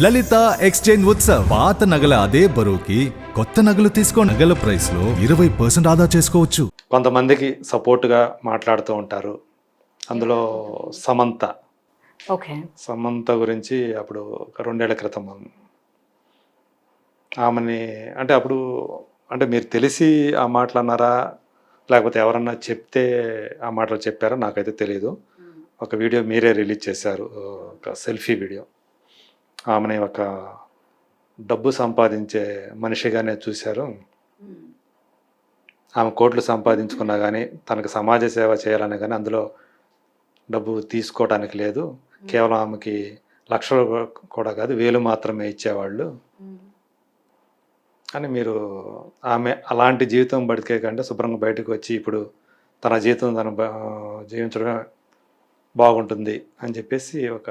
లలిత exchange Utsav పాత నగల అదే బరువుకి కొత్త నగలు తీసుకో నగల ప్రైస్ లో 20% ఆదా చేసుకోవచ్చు. కొంతమందికి సపోర్ట్గా మాట్లాడుతూ ఉంటారు. అందులో సమంత ఓకే. సమంత గురించి అప్పుడు ఒక 2 ఏళ్ల క్రితం ఆమెని అంటే అప్పుడు అంటే మీరు తెలిసి ఆ మాటలు అన్నారా, లేకపోతే ఎవరన్నా చెప్తే ఆ మాటలు చెప్పారో నాకైతే తెలియదు. ఒక వీడియో మీరే రిలీజ్ చేశారు, ఒక సెల్ఫీ వీడియో. ఆమెని ఒక డబ్బు సంపాదించే మనిషిగానే చూశారు. ఆమె కోట్లు సంపాదించుకున్నా కానీ తనకు సమాజ సేవ చేయాలని కానీ అందులో డబ్బు తీసుకోవడానికి లేదు. కేవలం ఆమెకి లక్షలు కూడా కాదు, వేలు మాత్రమే ఇచ్చేవాళ్ళు అని మీరు ఆమె అలాంటి జీవితం బతికే కంటే శుభ్రంగా బయటకు వచ్చి ఇప్పుడు తన జీవితం తను జీవించడమే బాగుంటుంది అని చెప్పేసి ఒక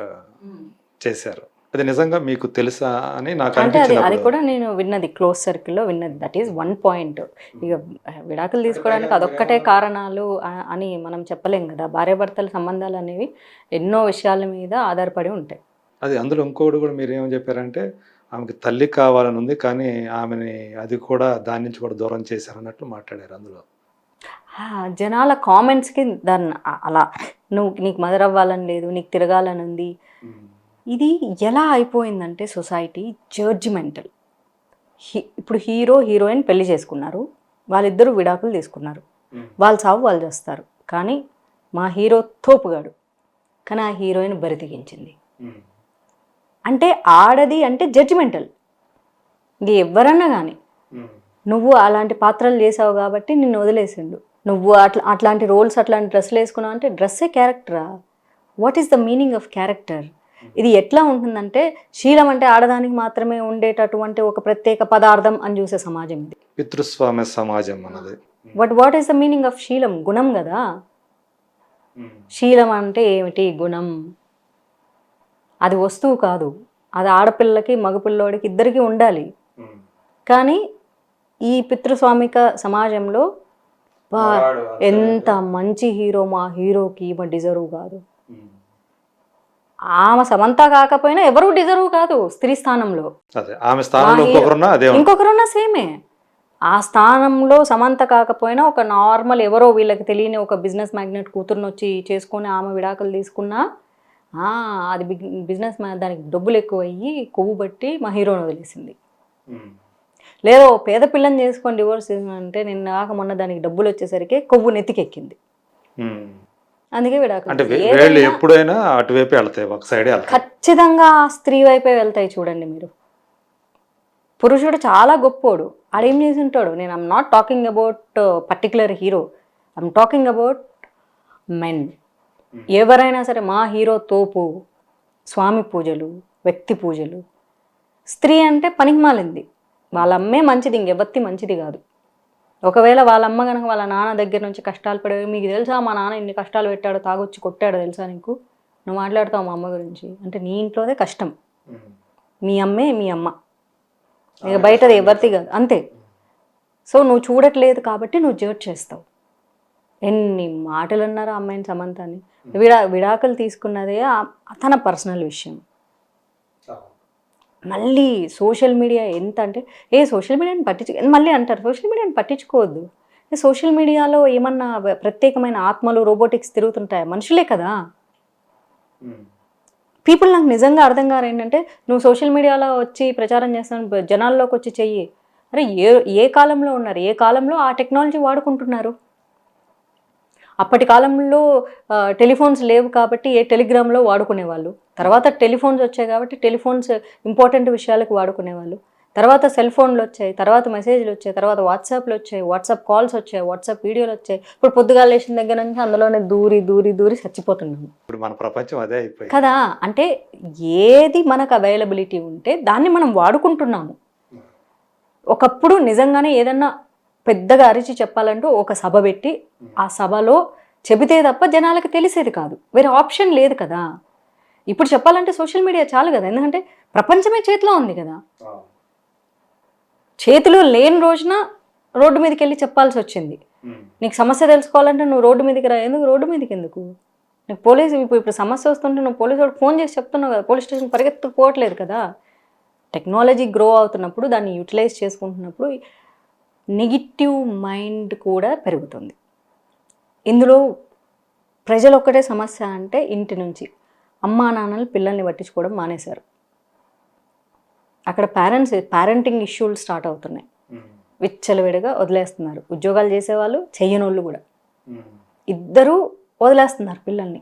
చేశారు. అది నిజంగా మీకు తెలుసా అని నాకు అంటే అది అనిపించింది. కూడా నేను విన్నది, క్లోజ్ సర్కిల్లో విన్నది. That is one point. ఇక విడాకులు తీసుకోవడానికి అదొక్కటే కారణాలు అని మనం చెప్పలేం కదా. భార్యాభర్తల సంబంధాలు అనేవి ఎన్నో విషయాల మీద ఆధారపడి ఉంటాయి. అది అందులో ఇంకోటి కూడా మీరు ఏమని చెప్పారంటే ఆమెకి తల్లి కావాలని ఉంది, కానీ ఆమెని అది కూడా దాని నుంచి కూడా దూరం చేశారన్నట్లు మాట్లాడారు అందులో. జనాల కామెంట్స్కి దాన్ని అలా నీకు మదర్ అవ్వాలని లేదు, నీకు తిరగాలని ఉంది. ఇది ఎలా అయిపోయిందంటే సొసైటీ జడ్జిమెంటల్. ఇప్పుడు హీరో హీరోయిన్ పెళ్లి చేసుకున్నారు, వాళ్ళిద్దరూ విడాకులు తీసుకున్నారు, వాళ్ళ సాగు వాళ్ళు చేస్తారు. కానీ మా హీరో తోపుగాడు, కానీ ఆ హీరోయిన్ బరితెగించింది అంటే ఆడది అంటే జడ్జిమెంటల్. ఇంక ఎవరన్నా కానీ నువ్వు అలాంటి పాత్రలు చేసావు కాబట్టి నిన్ను వదిలేసిండు, నువ్వు అట్లాంటి రోల్స్ అట్లాంటి డ్రెస్సులు వేసుకున్నావు అంటే డ్రెస్సే క్యారెక్టరా? What is the meaning of character? ఇది ఎట్లా ఉంటుందంటే శీలం అంటే ఆడదానికి మాత్రమే ఉండేటటువంటి ఒక ప్రత్యేక పదార్థం అని చూసే సమాజం ఇది. పితృస్వామ్య సమాజం అన్నది. What is the meaning of శీలం? గుణం కదా. శీలం అంటే ఏమిటి? గుణం. అది వస్తువు కాదు, అది ఆడపిల్లకి మగపిల్లోడికి ఇద్దరికి ఉండాలి. కానీ ఈ పితృస్వామిక సమాజంలో ఎంత మంచి హీరో, మా హీరోకి ఈమె డిజర్వ్ కాదు. ఆమె సమంత కాకపోయినా ఎవరు డిజర్వ్ కాదు స్త్రీ స్థానంలో. ఇంకొకరున్నా సేమే. ఆ స్థానంలో సమంత కాకపోయినా ఒక నార్మల్ ఎవరో వీళ్ళకి తెలియని ఒక బిజినెస్ మ్యాగ్నెట్ కూతురుని వచ్చి చేసుకొని ఆమె విడాకులు తీసుకున్నా అది బిజినెస్ దానికి డబ్బులు ఎక్కువ అయ్యి కొవ్వు బట్టి మా హీరోని వదిలేసింది. లేదో పేద పిల్లని చేసుకొని డివోర్స్ అంటే నిన్న కాక మొన్న దానికి డబ్బులు వచ్చేసరికి కొవ్వు నెత్తికెక్కింది, అందుకే విడాకులు. ఎప్పుడైనా అటువైపే వెళ్తాయి, ఒక సైడే వెళ్తాయి. ఖచ్చితంగా స్త్రీ వైపే వెళ్తాయి. చూడండి మీరు, పురుషుడు చాలా గొప్పోడు, ఆడేం చేసి ఉంటాడు. నేను I'm not talking about particular hero, I'm talking about men. ఎవరైనా సరే మా హీరో తోపు, స్వామి పూజలు, వ్యక్తి పూజలు. స్త్రీ అంటే పనికి మాలింది, వాళ్ళ అమ్మే మంచిది, ఇంకెవత్తి మంచిది కాదు. ఒకవేళ వాళ్ళ అమ్మ కనుక వాళ్ళ నాన్న దగ్గర నుంచి కష్టాలు పడేవి, మీకు తెలుసా మా నాన్న ఇన్ని కష్టాలు పెట్టాడు, తాగొచ్చి కొట్టాడు తెలుసా నీకు, నువ్వు మాట్లాడతావు మా అమ్మ గురించి అంటే నీ ఇంట్లోదే కష్టం. మీ అమ్మే మీ అమ్మ, ఇక బయటది ఎవరిది కాదు, అంతే. సో నువ్వు చూడట్లేదు కాబట్టి నువ్వు జడ్జ్ చేస్తావు. ఎన్ని మాటలు అన్నారు ఆ అమ్మాయిని సమంతని. విడాకులు తీసుకున్నదే తన పర్సనల్ విషయం. మళ్ళీ సోషల్ మీడియా ఎంత అంటే సోషల్ మీడియాని మళ్ళీ అంటారు సోషల్ మీడియాని పట్టించుకోవద్దు. సోషల్ మీడియాలో ఏమన్నా ప్రత్యేకమైన ఆత్మలు రోబోటిక్స్ తిరుగుతుంటాయా? మనుషులే కదా. పీపుల్ నాకు నిజంగా అర్థం కారు ఏంటంటే, నువ్వు సోషల్ మీడియాలో వచ్చి ప్రచారం చేస్తాను, జనాల్లోకి వచ్చి చెయ్యి. అరే ఏ కాలంలో ఉన్నారు, ఏ కాలంలో ఆ టెక్నాలజీ వాడుకుంటున్నారు. అప్పటి కాలంలో టెలిఫోన్స్ లేవు కాబట్టి టెలిగ్రామ్లో వాడుకునేవాళ్ళు. తర్వాత టెలిఫోన్స్ వచ్చాయి కాబట్టి టెలిఫోన్స్ ఇంపార్టెంట్ విషయాలకు వాడుకునేవాళ్ళు. తర్వాత సెల్ ఫోన్లు వచ్చాయి, తర్వాత మెసేజ్లు వచ్చాయి, తర్వాత వాట్సాప్లు వచ్చాయి, వాట్సాప్ కాల్స్ వచ్చాయి, వాట్సాప్ వీడియోలు వచ్చాయి. ఇప్పుడు పొద్దుగాల లేచిన దగ్గర నుంచి అందులోనే దూరి దూరి దూరి చచ్చిపోతున్నాము. ఇప్పుడు మన ప్రపంచం అదే అయిపోయింది కదా. అంటే ఏది మనకు అవైలబిలిటీ ఉంటే దాన్ని మనం వాడుకుంటున్నాము. ఒకప్పుడు నిజంగానే ఏదన్నా పెద్దగా అరిచి చెప్పాలంటూ ఒక సభ పెట్టి ఆ సభలో చెబితే తప్ప జనాలకు తెలిసేది కాదు, వేరే ఆప్షన్ లేదు కదా. ఇప్పుడు చెప్పాలంటే సోషల్ మీడియా చాలు కదా, ఎందుకంటే ప్రపంచమే చేతిలో ఉంది కదా. చేతిలో లేని రోజున రోడ్డు మీదకి వెళ్ళి చెప్పాల్సి వచ్చింది. నీకు సమస్య తెలుసుకోవాలంటే నువ్వు రోడ్డు మీదకి రా. ఎందుకు రోడ్డు మీదకి? ఎందుకు? నీకు పోలీసు ఇప్పుడు సమస్య వస్తుంటే నువ్వు పోలీసు వాడు ఫోన్ చేసి చెప్తున్నావు కదా, పోలీస్ స్టేషన్ పరిగెత్తుకుపోవట్లేదు కదా. టెక్నాలజీ గ్రో అవుతున్నప్పుడు దాన్ని యూటిలైజ్ చేసుకుంటున్నప్పుడు నెగిటివ్ మైండ్ కూడా పెరుగుతుంది. ఇందులో ప్రజలు ఒక్కటే సమస్య అంటే ఇంటి నుంచి అమ్మా నాన్నలు పిల్లల్ని పట్టించుకోవడం మానేశారు. అక్కడ పేరెంటింగ్ ఇష్యూలు స్టార్ట్ అవుతున్నాయి. విచ్చలవిడిగా వదిలేస్తున్నారు. ఉద్యోగాలు చేసేవాళ్ళు, చెయ్యనోళ్ళు కూడా ఇద్దరూ వదిలేస్తున్నారు పిల్లల్ని.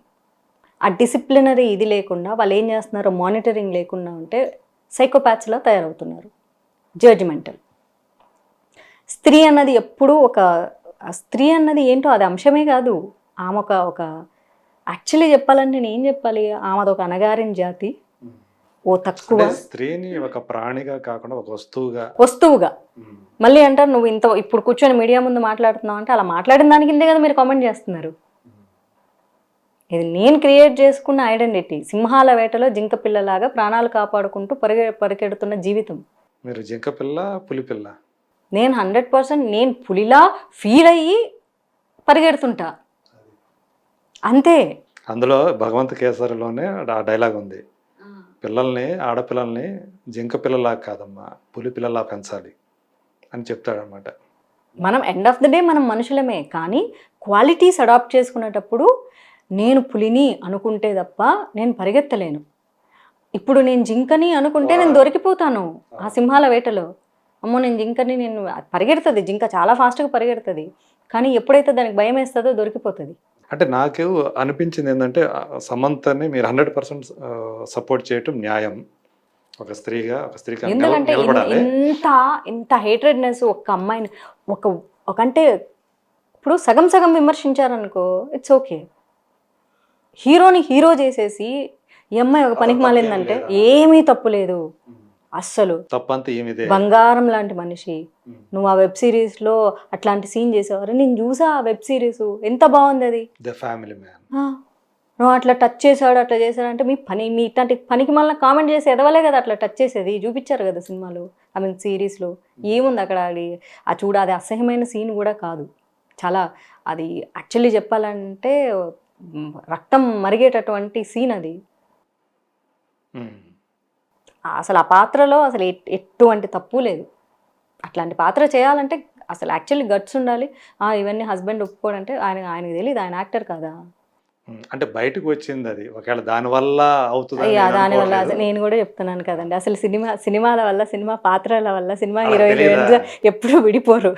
ఆ డిసిప్లినరీ ఇది లేకుండా వాళ్ళు ఏం చేస్తున్నారో మానిటరింగ్ లేకుండా ఉంటే సైకోపాత్స్లా తయారవుతున్నారు. జడ్జిమెంటల్. స్త్రీ అన్నది ఎప్పుడూ స్త్రీ అన్నది ఏంటో అది అంశమే కాదు. ఆమె ఒక యాక్చువల్లీ చెప్పాలంటే నేను ఏం చెప్పాలి, ఆమెది ఒక అణగారిన జాతి, ఓ తక్కువ స్త్రీని ఒక ప్రాణిగా కాకుండా ఒక వస్తువుగా మళ్ళీ అంటారు నువ్వు ఇప్పుడు కూర్చొని మీడియా ముందు మాట్లాడుతున్నావు అంటే అలా మాట్లాడిన దాని కిందే కదా మీరు కామెంట్ చేస్తున్నారు. ఇది నేను క్రియేట్ చేసుకున్న ఐడెంటిటీ. సింహాల వేటలో జింక పిల్లలాగా ప్రాణాలు కాపాడుకుంటూ పరిగెడుతున్న జీవితం. మీరు జింక పిల్ల, పులి పిల్ల? నేను 100% నేను పులిలా ఫీల్ అయ్యి పరిగెడుతుంటా అంతే. అందులో భగవంత్ కేసరిలోనే ఆ డైలాగ్ ఉంది, పిల్లల్ని ఆడపిల్లల్ని జింక పిల్లలా కాదమ్మా పులి పిల్లలా పెంచాలి అని చెప్తాడనమాట. మనం ఎండ్ ఆఫ్ ద డే మనం మనుషులమే, కానీ క్వాలిటీస్ అడాప్ట్ చేసుకునేటప్పుడు నేను పులిని అనుకుంటే తప్ప నేను పరిగెత్తలేను. ఇప్పుడు నేను జింకని అనుకుంటే నేను దొరికిపోతాను ఆ సింహాల వేటలో. అమ్మో నేను జింకని, నేను పరిగెడుతుంది జింక, చాలా ఫాస్ట్గా పరిగెడుతుంది, కానీ ఎప్పుడైతే దానికి భయం వేస్తుందో దొరికిపోతుంది. అంటే నాకు అనిపించింది ఏంటంటే సమంతని మీరు 100% సపోర్ట్ చేయటం న్యాయం. ఒక స్త్రీకి ఎందుకంటే ఇంత హేట్రెడ్నెస్ ఒక అమ్మాయిని అంటే ఇప్పుడు సగం సగం విమర్శించారనుకో ఇట్స్ ఓకే. హీరోని హీరో చేసేసి ఈ అమ్మాయి ఒక పనికి మాలిందంటే ఏమీ తప్పు లేదు అస్సలు. తప్పంతా ఏమిదే, బంగారం లాంటి మనిషి. నువ్వు ఆ వెబ్ సిరీస్లో అట్లాంటి సీన్ చేసేవారు, నేను చూసా ఆ వెబ్ సిరీస్, ఎంత బాగుంది అది. The family man. నువ్వు అట్లా టచ్ చేశాడు అట్లా చేశాడంటే మీ ఇట్లాంటి పనికి మళ్ళీ కామెంట్ చేసి ఎదవలే కదా అట్లా టచ్ చేసేది. చూపించారు కదా సినిమాలో, సిరీస్లో. ఏముంది అక్కడ అది అసహ్యమైన సీన్ కూడా కాదు. చాలా అది యాక్చువల్లీ చెప్పాలంటే రక్తం మరిగేటటువంటి సీన్ అది. అసలు ఆ పాత్రలో అసలు ఎటువంటి తప్పు లేదు. అట్లాంటి పాత్ర చేయాలంటే అసలు యాక్చువల్లీ గట్స్ ఉండాలి. ఇవన్నీ హస్బెండ్ ఒప్పుకోడంటే ఆయనకి తెలియదు, ఆయన యాక్టర్ కదా. అంటే బయటకు వచ్చింది అది, ఒకవేళ దానివల్ల అవుతుంది. దానివల్ల నేను కూడా చెప్తున్నాను కదండి, అసలు సినిమాల వల్ల, సినిమా పాత్రల వల్ల సినిమా హీరోయిన్ ఎప్పుడు విడిపోరు.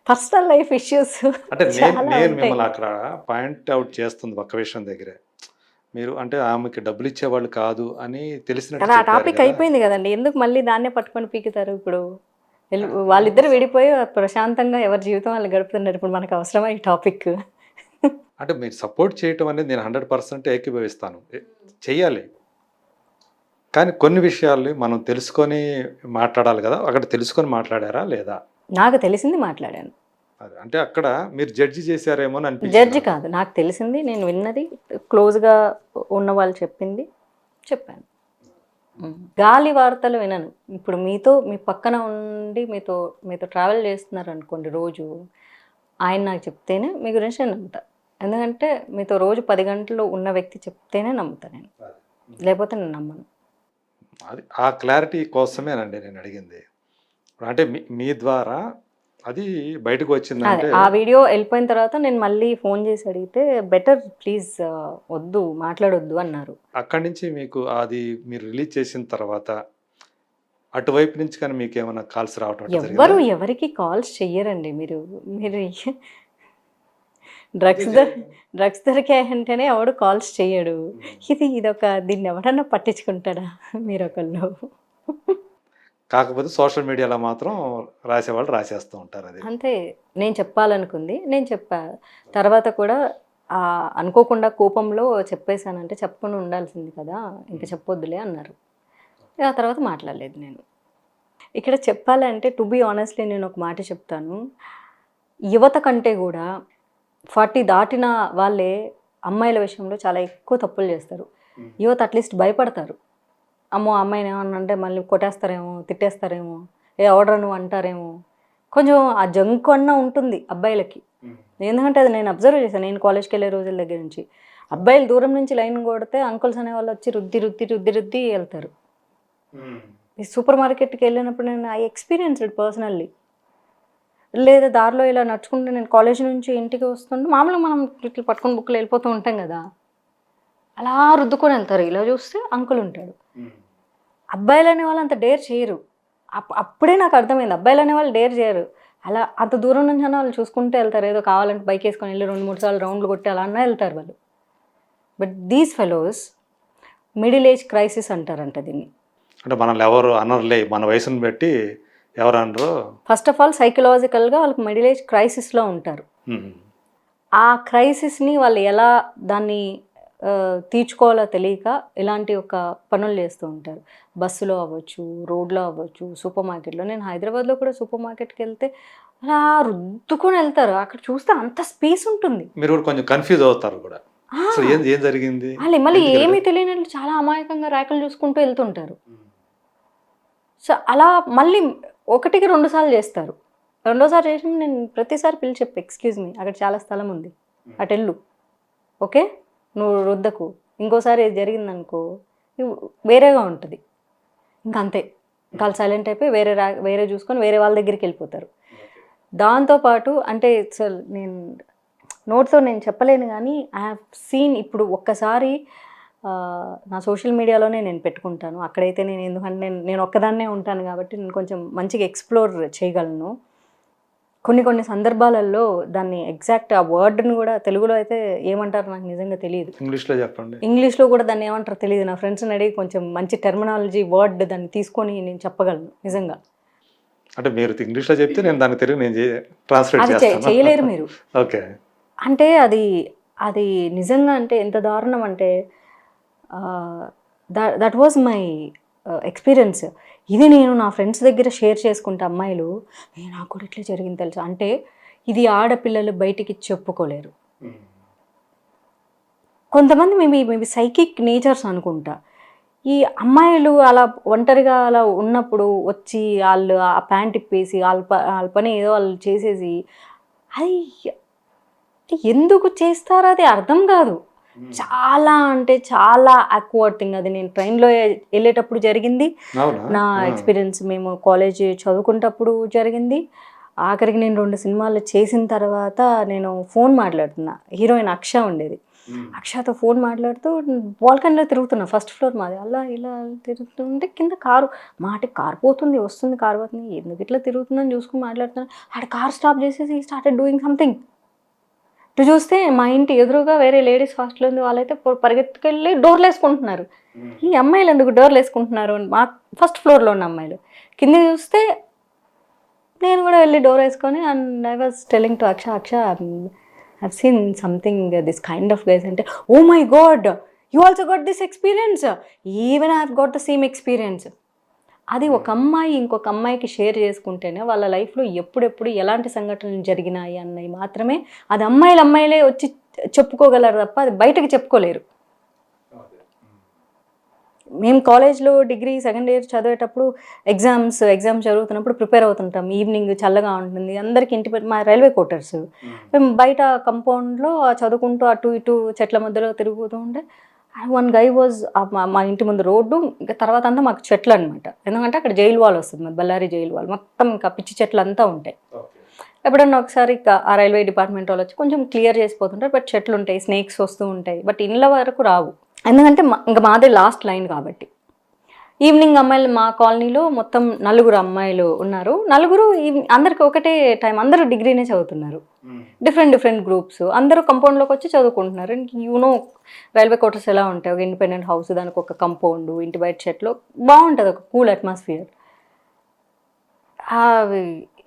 Personal life issues. అంటే నేను మిమ్మల్ని అక్కడ పాయింట్ అవుట్ చేస్తుంది ఒక్క విషయం దగ్గరే, మీరు అంటే ఆమెకి డబ్బులు ఇచ్చేవాళ్ళు కాదు అని తెలిసిన ఆ టాపిక్ అయిపోయింది కదండి, ఎందుకు మళ్ళీ దాన్నే పట్టుకొని పీకుతారు. ఇప్పుడు వాళ్ళిద్దరు విడిపోయి ప్రశాంతంగా ఎవరి జీవితం వాళ్ళు గడుపుతున్నారు. ఇప్పుడు మనకు అవసరమా ఈ టాపిక్? అంటే మీరు సపోర్ట్ చేయటం అనేది నేను 100% ఏకీభవిస్తాను, చెయ్యాలి. కానీ కొన్ని విషయాలు మనం తెలుసుకొని మాట్లాడాలి కదా. అక్కడ తెలుసుకొని మాట్లాడారా లేదా? నాకు తెలిసింది మాట్లాడాను. అంటే అక్కడ మీరు జడ్జి చేశారేమో అని అనిపించింది. జడ్జి కాదు, నాకు తెలిసింది, నేను విన్నది, క్లోజ్గా ఉన్న వాళ్ళు చెప్పింది చెప్పాను. గాలి వార్తలు వినను. ఇప్పుడు మీ పక్కన ఉండి మీతో ట్రావెల్ చేస్తున్నారు అనుకోండి రోజు, ఆయన నాకు చెప్తేనే మీ గురించి నేను నమ్ముతా. ఎందుకంటే మీతో రోజు 10 గంటలు ఉన్న వ్యక్తి చెప్తేనే నమ్ముతా నేను, లేకపోతే నేను నమ్మను. అది ఆ క్లారిటీ కోసమేనండి నేను అడిగింది. అంటే మీ ద్వారా అది బయటకు వచ్చిందంటే, ఆ వీడియో వెళ్ళిపోయిన తర్వాత నేను మళ్ళీ ఫోన్ చేసి అడిగితే బెటర్ ప్లీజ్ వద్దు మాట్లాడొద్దు అన్నారు. అక్కడి నుంచి మీకు అది మీరు రిలీజ్ చేసిన తర్వాత అటువైపు నుంచి కానీ మీకు ఏమైనా కాల్స్ రావటం? ఎవరికి కాల్స్ చెయ్యరండి. మీరు డ్రగ్స్ దొరికాయంటేనే ఎవడు కాల్స్ చెయ్యడు. ఇదొక దీన్ని ఎవడన్నా పట్టించుకుంటాడా మీరు ఒకళ్ళు? కాకపోతే సోషల్ మీడియాలో మాత్రం రాసేవాళ్ళు రాసేస్తూ ఉంటారు. అది అంతే. నేను చెప్పాలనుకుంది నేను చెప్పా. తర్వాత కూడా అనుకోకుండా కోపంలో చెప్పేశానంటే చెప్పకుండా ఉండాల్సింది కదా, ఇంకా చెప్పొద్దులే అన్నారు. ఆ తర్వాత మాట్లాడలేదు నేను. ఇక్కడ చెప్పాలంటే టు బీ ఆనెస్ట్లీ నేను ఒక మాట చెప్తాను, యువత కంటే కూడా 40 దాటిన వాళ్ళే అమ్మాయిల విషయంలో చాలా ఎక్కువ తప్పులు చేస్తారు. యువత అట్లీస్ట్ భయపడతారు. అమ్మో అమ్మాయిని ఏమన్నా అంటే మళ్ళీ కొట్టేస్తారేమో, తిట్టేస్తారేమో, ఆర్డర్ నువ్వు అంటారేమో, కొంచెం ఆ జంకు అన్న ఉంటుంది అబ్బాయిలకి. ఎందుకంటే అది నేను అబ్జర్వ్ చేశాను. నేను కాలేజ్కి వెళ్ళే రోజుల దగ్గర నుంచి అబ్బాయిలు దూరం నుంచి లైన్ కొడితే అంకుల్స్ అనే వాళ్ళు వచ్చి రుద్ది వెళ్తారు. ఈ సూపర్ మార్కెట్కి వెళ్ళినప్పుడు నేను ఐ ఎక్స్పీరియన్స్డ్ పర్సనల్లీ. లేదా దారిలో ఇలా నడుచుకుంటూ నేను కాలేజ్ నుంచి ఇంటికి వస్తుంటే మామూలుగా మనం ఇట్లా పట్టుకొని బుక్లు వెళ్ళిపోతూ ఉంటాం కదా, అలా రుద్దుకొని వెళ్తారు. ఇలా చూస్తే అంకుల్ ఉంటాడు. అబ్బాయిలు అనే వాళ్ళు అంత డేర్ చేయరు. అప్పుడే నాకు అర్థమైంది, అబ్బాయిలు అనే వాళ్ళు డేర్ చేయరు. అలా అంత దూరం నుంచి అన్న వాళ్ళు చూసుకుంటూ వెళ్తారు. ఏదో కావాలంటే బైక్ వేసుకొని వెళ్ళి 2-3 సార్లు రౌండ్లు కొట్టి అలా అన్నా వెళ్తారు వాళ్ళు. But these fellows middle age crisis అంటారంట దీన్ని. అంటే మనల్ని ఎవరు అనర్లే, మన వయసుని బట్టి ఎవరు అనరు. ఫస్ట్ ఆఫ్ ఆల్ సైకలాజికల్గా వాళ్ళకి మిడిల్ ఏజ్ క్రైసిస్లో ఉంటారు. ఆ క్రైసిస్ని వాళ్ళు ఎలా దాన్ని తీర్చుకోవాలో తెలియక ఇలాంటి ఒక పనులు చేస్తూ ఉంటారు. బస్సులో అవ్వచ్చు, రోడ్లో అవ్వచ్చు, సూపర్ మార్కెట్లో. నేను హైదరాబాద్లో కూడా సూపర్ మార్కెట్కి వెళ్తే అలా రుద్దుకొని వెళ్తారు. అక్కడ చూస్తే అంత స్పేస్ ఉంటుంది. మీరు కూడా కొంచెం కన్ఫ్యూజ్ అవుతారు కూడా, అసలు ఏం జరిగింది. వాళ్ళు మళ్ళీ ఏమీ తెలియనట్లు చాలా అమాయకంగా ర్యాకులు చూసుకుంటూ వెళ్తుంటారు. సో అలా మళ్ళీ 1-2 సార్లు చేస్తారు. రెండోసారి చేసిన నేను ప్రతిసారి పిలిచి చెప్పి, ఎక్స్క్యూజ్ మీ, అక్కడ చాలా స్థలం ఉంది, అటు వెళ్ళు, ఓకే, నువ్వు రుద్దకు, ఇంకోసారి ఏది జరిగిందనుకో వేరేగా ఉంటుంది. ఇంకంతే, ఇంకా సైలెంట్ అయిపోయి వేరే చూసుకొని వేరే వాళ్ళ దగ్గరికి వెళ్ళిపోతారు. దాంతోపాటు అంటే అసలు నేను నోట్తో నేను చెప్పలేను, కానీ ఐ హ్యావ్ సీన్. ఇప్పుడు ఒక్కసారి నా సోషల్ మీడియాలోనే నేను పెట్టుకుంటాను. అక్కడైతే నేను ఎందుకంటే నేను ఒక్కదాన్నే ఉంటాను కాబట్టి నేను కొంచెం మంచిగా ఎక్స్ప్లోర్ చేయగలను. కొన్ని సందర్భాలలో దాన్ని ఎగ్జాక్ట్ ఆ వర్డ్ని కూడా తెలుగులో అయితే ఏమంటారు నాకు నిజంగా తెలియదు. ఇంగ్లీష్లో చెప్పండి. ఇంగ్లీష్లో కూడా దాన్ని ఏమంటారో తెలియదు. నా ఫ్రెండ్స్ని అడిగి కొంచెం మంచి టెర్మినాలజీ వర్డ్ దాన్ని తీసుకొని నేను చెప్పగలను నిజంగా. అంటే మీరు ఇంగ్లీష్లో చెప్తే నేను దాన్ని తెలుగు నేను ట్రాన్స్లేట్ అది చేస్తాను. చేయలేరు మీరు. ఓకే. అంటే అది నిజంగా అంటే ఎంత దారుణం అంటే దట్ వాజ్ మై ఎక్స్పీరియన్స్. ఇది నేను నా ఫ్రెండ్స్ దగ్గర షేర్ చేసుకుంటే అమ్మాయిలు, నాకు కూడా ఇట్లా జరిగింది తెలుసా అంటే, ఇది ఆడపిల్లలు బయటికి చెప్పుకోలేరు. కొంతమంది మేబీ సైకిక్ నేచర్స్ అనుకుంటా. ఈ అమ్మాయిలు అలా ఒంటరిగా అలా ఉన్నప్పుడు వచ్చి వాళ్ళు ఆ ప్యాంట్ ఇప్పేసి వాళ్ళ పని ఏదో వాళ్ళు చేసేసి, అది ఎందుకు చేస్తారో అది అర్థం కాదు. చాలా అంటే చాలా ఆక్వర్డ్ థింగ్ అది. నేను ట్రైన్లో వెళ్ళేటప్పుడు జరిగింది నా ఎక్స్పీరియన్స్. మేము కాలేజ్ చదువుకునేటప్పుడు జరిగింది. ఆఖరికి నేను 2 సినిమాలు చేసిన తర్వాత నేను ఫోన్ మాట్లాడుతున్నా. హీరోయిన్ అక్ష ఉండేది. అక్షతో ఫోన్ మాట్లాడుతూ బాల్కనీలో తిరుగుతున్నా. ఫస్ట్ ఫ్లోర్ మాది. అలా ఇలా తిరుగుతుంటే కింద కారు కారు పోతుంది, వస్తుంది, కారు పోతుంది. ఎందుకు ఇట్లా తిరుగుతుందని చూసుకుని మాట్లాడుతున్నాను. ఆడ కార్ స్టాప్ చేసేసి స్టార్టెడ్ డూయింగ్ సంథింగ్. ఇటు చూస్తే మా ఇంటి ఎదురుగా వేరే లేడీస్ హాస్టల్ ఉంది. వాళ్ళైతే పరిగెత్తుకెళ్ళి డోర్లు వేసుకుంటున్నారు. ఈ అమ్మాయిలు ఎందుకు డోర్లు వేసుకుంటున్నారు? మా ఫస్ట్ ఫ్లోర్లో ఉన్న అమ్మాయిలు. కింద చూస్తే నేను కూడా వెళ్ళి డోర్ వేసుకొని, and I was telling to Aksha I've seen something this kind of guys అంటే, oh my god, you also got this experience, even I've got the same experience. అది ఒక అమ్మాయి ఇంకొక అమ్మాయికి షేర్ చేసుకుంటేనే వాళ్ళ లైఫ్లో ఎప్పుడెప్పుడు ఎలాంటి సంఘటనలు జరిగినాయి అన్నవి మాత్రమే అది అమ్మాయిలే వచ్చి చెప్పుకోగలరు తప్ప అది బయటకు చెప్పుకోలేరు. మేము కాలేజ్లో డిగ్రీ సెకండ్ ఇయర్ చదివేటప్పుడు ఎగ్జామ్స్ జరుగుతున్నప్పుడు ప్రిపేర్ అవుతుంటాం. ఈవినింగ్ చల్లగా ఉంటుంది, అందరికి ఇంటి మా రైల్వే క్వార్టర్స్. మేము బయట కంపౌండ్లో చదువుకుంటూ అటు ఇటు చెట్ల మధ్యలో తిరుగుతూ ఉంటే వన్ గై వాజ్ మా ఇంటి ముందు రోడ్డు, ఇంకా తర్వాత అంతా మాకు చెట్లు అనమాట. ఎందుకంటే అక్కడ జైలు వాల్ వస్తుంది, మాది బళ్ళారి జైలు వాల్, మొత్తం ఇంకా పిచ్చి చెట్లు అంతా ఉంటాయి. ఎప్పుడన్నా ఒకసారి ఆ రైల్వే డిపార్ట్మెంట్ వాళ్ళు వచ్చి కొంచెం క్లియర్ చేసిపోతుంటారు. బట్ చెట్లు ఉంటాయి, స్నేక్స్ వస్తూ ఉంటాయి, బట్ ఇళ్ళ వరకు రావు. ఎందుకంటే ఇంకా మాదే లాస్ట్ లైన్ కాబట్టి. ఈవినింగ్ అమ్మాయిలు మా కాలనీలో మొత్తం 4 అమ్మాయిలు ఉన్నారు. 4 అందరికి ఒకటే టైం, అందరూ డిగ్రీనే చదువుతున్నారు. డిఫరెంట్ గ్రూప్స్ అందరూ కంపౌండ్లోకి వచ్చి చదువుకుంటున్నారు. రైల్వే క్వార్టర్స్ ఎలా ఉంటాయి, ఒక ఇండిపెండెంట్ హౌస్, దానికి ఒక కంపౌండ్, ఇంటి బయట చెట్లు, బాగుంటుంది, ఒక కూల్ అట్మాస్ఫియర్.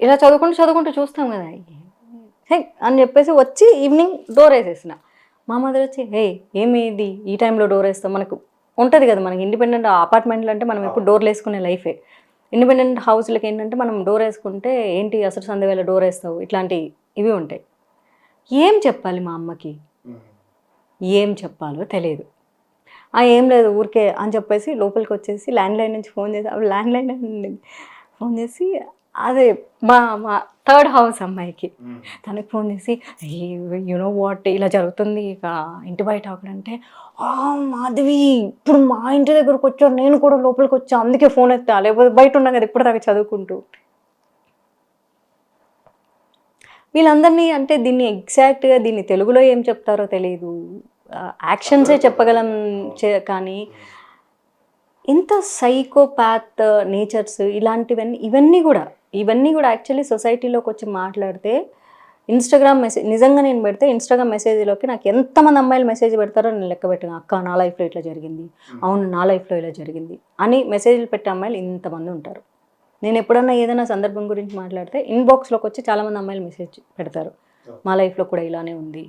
ఇలా చదువుకుంటూ చూస్తాం కదా, హే అని చెప్పేసి వచ్చి ఈవినింగ్ డోర్ వేసేసిన. మా మదర్ వచ్చి, హే ఏమిది ఈ టైంలో డోర్ వేస్తాం, మనకు ఉంటుంది కదా, మనకి ఇండిపెండెంట్ అపార్ట్మెంట్లు అంటే మనం ఎప్పుడు డోర్లు వేసుకునే లైఫే. ఇండిపెండెంట్ హౌస్లకి ఏంటంటే మనం డోర్ వేసుకుంటే ఏంటి అసలు సందేవేళ డోర్ వేస్తావు, ఇట్లాంటి ఇవి ఉంటాయి. ఏం చెప్పాలి మా అమ్మకి, ఏం చెప్పాలో తెలియదు. ఏం లేదు ఊరికే అని చెప్పేసి లోపలికి వచ్చేసి ల్యాండ్ లైన్ నుంచి ఫోన్ చేసి, ల్యాండ్ లైన్ ఫోన్ చేసి అదే మా మా థర్డ్ హౌస్ అమ్మాయికి తనకి ఫోన్ చేసి యూనో వాట్ ఇలా జరుగుతుంది ఇక ఇంటి బయట అక్కడంటే మాధవి ఇప్పుడు మా ఇంటి దగ్గరకు వచ్చారు, నేను కూడా లోపలికి వచ్చా, అందుకే ఫోన్ ఎత్తా, లేకపోతే బయట ఉన్నా కదా ఇప్పటిదాకా చదువుకుంటూ. వీళ్ళందరినీ అంటే దీన్ని ఎగ్జాక్ట్గా దీన్ని తెలుగులో ఏం చెప్తారో తెలియదు, యాక్షన్సే చెప్పగలం కానీ ఇంత సైకోపాత్ నేచర్స్ ఇవన్నీ కూడా యాక్చువల్లీ సొసైటీలోకి వచ్చి మాట్లాడితే ఇన్స్టాగ్రామ్ మెసేజ్ నిజంగా నేను పెడితే ఇన్స్టాగ్రామ్ మెసేజ్లోకి నాకు ఎంతమంది అమ్మాయిలు మెసేజ్ పెడతారో నేను లెక్క పెట్టాను. అక్క నా లైఫ్లో ఇట్లా జరిగింది, అవును నా లైఫ్లో ఇలా జరిగింది అని మెసేజ్లు పెట్టే అమ్మాయిలు ఇంతమంది ఉంటారు. నేను ఎప్పుడన్నా ఏదైనా సందర్భం గురించి మాట్లాడితే ఇన్బాక్స్లోకి వచ్చి చాలామంది అమ్మాయిలు మెసేజ్ పెడతారు, మా లైఫ్లో కూడా ఇలానే ఉంది,